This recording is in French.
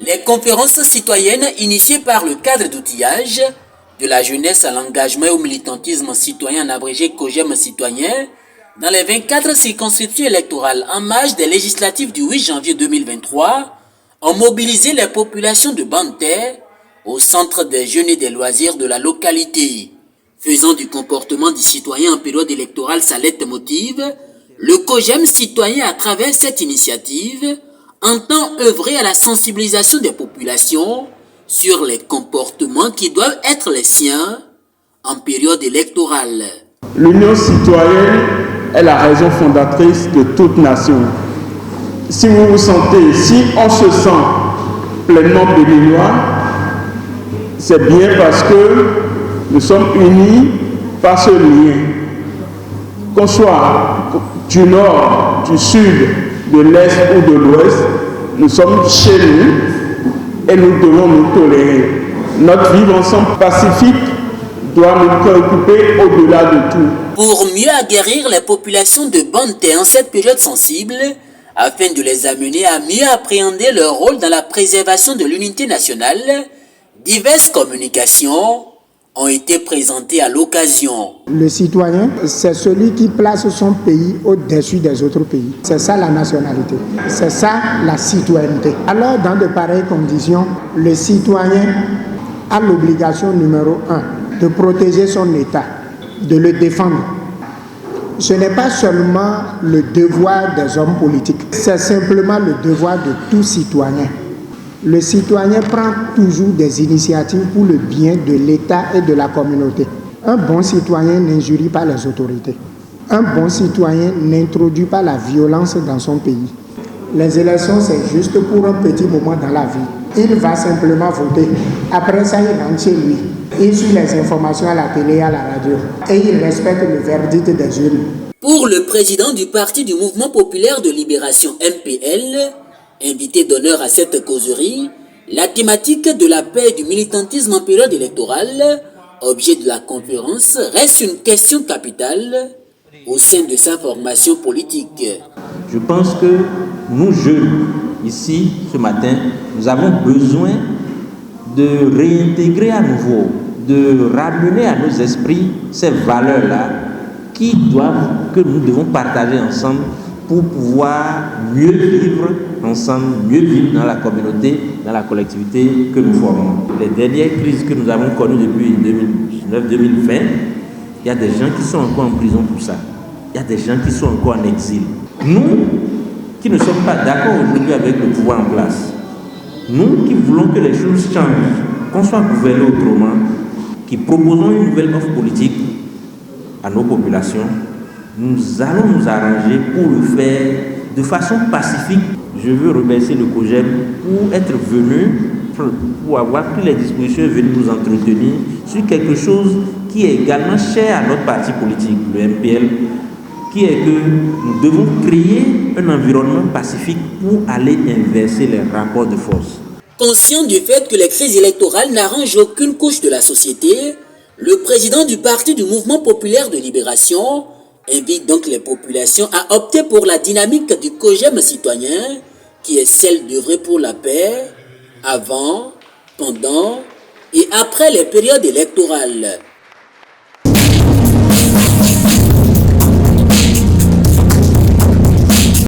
Les conférences citoyennes initiées par le cadre d'outillage de la jeunesse à l'engagement et au militantisme citoyen en abrégé COJEM citoyen dans les 24 circonscriptions électorales en marge des législatives du 8 janvier 2023 ont mobilisé les populations de Banter au centre des jeunes et des loisirs de la localité. Faisant du comportement du citoyen en période électorale sa lettre motive, le COJEM citoyen à travers cette initiative entend œuvrer à la sensibilisation des populations sur les comportements qui doivent être les siens en période électorale. L'union citoyenne est la raison fondatrice de toute nation. Si vous vous sentez, si on se sent pleinement béninois, c'est bien parce que nous sommes unis par ce lien. Qu'on soit du nord, du sud, de l'est ou de l'ouest, nous sommes chez nous et nous devons nous tolérer. Notre vivre ensemble pacifique doit nous préoccuper au-delà de tout. Pour mieux aguerrir les populations de Banter en cette période sensible, afin de les amener à mieux appréhender leur rôle dans la préservation de l'unité nationale, diverses communications ont été présentées à l'occasion. Le citoyen, c'est celui qui place son pays au-dessus des autres pays. C'est ça la nationalité, c'est ça la citoyenneté. Alors, dans de pareilles conditions, le citoyen a l'obligation numéro 1 de protéger son État, de le défendre. Ce n'est pas seulement le devoir des hommes politiques, c'est simplement le devoir de tout citoyen. Le citoyen prend toujours des initiatives pour le bien de l'État et de la communauté. Un bon citoyen n'injurie pas les autorités. Un bon citoyen n'introduit pas la violence dans son pays. Les élections, c'est juste pour un petit moment dans la vie. Il va simplement voter. Après ça, il rentre chez lui. Il suit les informations à la télé et à la radio. Et il respecte le verdict des urnes. Pour le président du Parti du Mouvement Populaire de Libération MPL, invité d'honneur à cette causerie, la thématique de la paix et du militantisme en période électorale, objet de la conférence, reste une question capitale au sein de sa formation politique. Je pense que nous jeunes, ici, ce matin, nous avons besoin de réintégrer à nouveau, de ramener à nos esprits ces valeurs-là que nous devons partager ensemble pour pouvoir mieux vivre ensemble, mieux vivre dans la communauté, dans la collectivité que nous formons. Les dernières crises que nous avons connues depuis 2019-2020, il y a des gens qui sont encore en prison pour ça. Il y a des gens qui sont encore en exil. Nous, qui ne sommes pas d'accord aujourd'hui avec le pouvoir en place, nous qui voulons que les choses changent, qu'on soit gouverné autrement, qui proposons une nouvelle offre politique à nos populations, nous allons nous arranger pour le faire de façon pacifique. Je veux remercier le COJEM pour être venu, pour avoir pris les dispositions et venir nous entretenir sur quelque chose qui est également cher à notre parti politique, le MPL, qui est que nous devons créer un environnement pacifique pour aller inverser les rapports de force. Conscient du fait que les crises électorales n'arrangent aucune couche de la société, le président du Parti du Mouvement Populaire de Libération invite donc les populations à opter pour la dynamique du COJEM citoyen, qui est celle d'œuvrer pour la paix avant, pendant et après les périodes électorales.